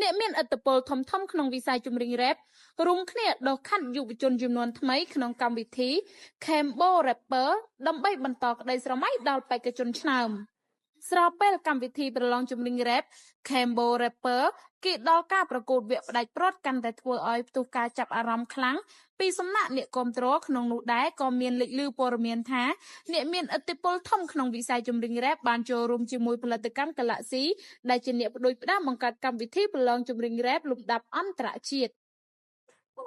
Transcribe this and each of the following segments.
អ្នកមានឥទ្ធិពលធំក្នុងវិស័យចម្រៀងរ៉េបរួមគ្នាដកខាត់យុវជនចំនួនថ្មីក្នុងកម្មវិធី Cambo Rapper ដើម្បីបន្តក្តីស្រមៃដល់បេក្ខជនឆ្នើមស្របពេលកម្មវិធីប្រឡងចម្រៀងរ៉េប Cambo Rapper គេដល់ការប្រកួតវគ្គផ្ដាច់ព្រាត់កាន់តែធ្វើឲ្យផ្ទុះការចាប់អារម្មណ៍ខ្លាំងពីសំណាក់អ្នកគាំទ្រក្នុងនោះដែរក៏មានលេចលឺព័ត៌មានថាអ្នកមានឥទ្ធិពលធំក្នុងវិស័យចម្រៀងរ៉េបបានចូលរួមជាមួយផលិតកម្ម Galaxy ដែលជាអ្នកផ្ដួចផ្ដើមបង្កើតកម្មវិធីប្រឡងចម្រៀងរ៉េបលំដាប់អន្តរជាតិ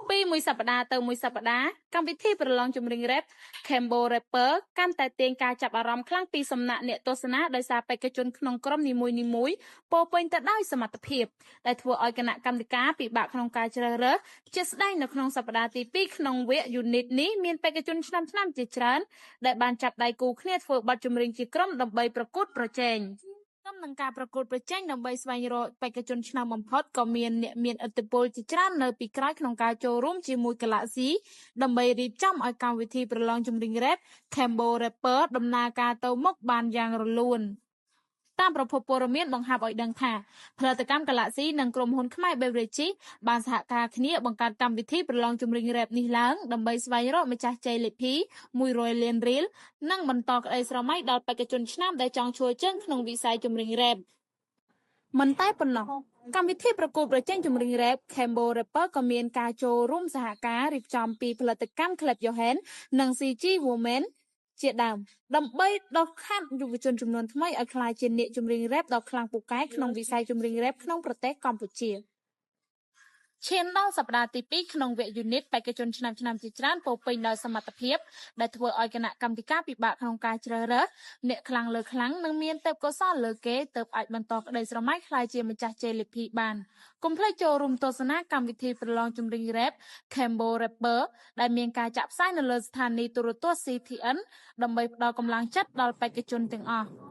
ពីមួយសប្តាហ៍ទៅមួយសប្តាហ៍កម្មវិធីប្រឡងចម្រៀងរ៉េប Cambo Rapper កាន់តែទាញការចាប់អារម្មណ៍ខ្លាំងពីសំណាក់អ្នកទស្សនាដោយសារបេក្ខជនក្នុងក្រុមនីមួយៗពោពេញទៅដោយសមត្ថភាពដែលធ្វើឲ្យគណៈកម្មការពិបាកក្នុងការជ្រើសរើសជាស្ដែងនៅក្នុងសប្តាហ៍ទី2ក្នុងវគ្គ Unit នេះមានបេក្ខជនឆ្នាំជាច្រើនដែលបានចាប់ដៃគូគ្នាធ្វើបទចម្រៀងជាក្រុមដើម្បីប្រកួតប្រជែងនឹងការប្រកួតប្រជែងដើម្បីស្វែងរកបេក្ខជនឆ្នើមបំផុតក៏មានអ្នកមានឥទ្ធិពលជាច្រើននៅពីក្រោយក្នុងការចូលរួមជាមួយ Galaxy ដើម្បីរៀបចំឲ្យកម្មវិធីប្រឡងចម្រៀងរ៉េប Cambo Rapper ដំណើរការទៅមុខបានយ៉ាងរលូនតាមប្រភពព័ត៌មានបង្ហាប់ឲ្យដឹងថាផលិតកម្ម Galaxy និងក្រុមហ៊ុនខ្មែរ Beverage បានសហការគ្នាបង្កើតកម្មវិធីប្រឡងចម្រៀងរ៉េបនេះឡើងដើម្បីស្វែងរកម្ចាស់ជ័យលាភី100 លានរៀលនិងបន្តក្តីស្រមៃដល់បេក្ខជនឆ្នើមដែលចង់ឈរជើងក្នុងវិស័យចម្រៀងរ៉េបមិនតែប៉ុណ្ណោះកម្មវិធីប្រកួតប្រជែងចម្រៀងរ៉េប Cambo Rapper ក៏មានការចូលរួមសហការរៀបចំពីផលិតកម្ម Club Johan និង CG Women ជាដើមដើម្បីដកខាត់យុវជនចំនួនថ្មីឲ្យក្លាយជាអ្នកចម្រៀងរ៉េបដ៏ខ្លាំងពូកែក្នុងវិស័យចម្រៀងរ៉េបក្នុងប្រទេសកម្ពុជាឈានដល់សប្តាហ៍ទី2ក្នុងវគ្គ Unit បេក្ខជនឆ្នាំជាច្រើនពោពេញដោយសមត្ថភាពដែលធ្វើឲ្យគណៈកម្មការពិបាកក្នុងការជ្រើសរើសអ្នកខ្លាំងលើខ្លាំងនិងមានទេពកោសល្យលើគេទើបអាចបន្តក្តីស្រមៃក្លាយជាម្ចាស់ជ័យលាភីបានកុំភ្លេចចូលរួមទស្សនាកម្មវិធីប្រឡងចម្រៀងរ៉េប Cambo Rapper ដែលមានការចាក់ផ្សាយនៅលើស្ថានីយទូរទស្សន៍ CTN ដើម្បីផ្ដល់កម្លាំងចិត្តដល់បេក្ខជនទាំងអស់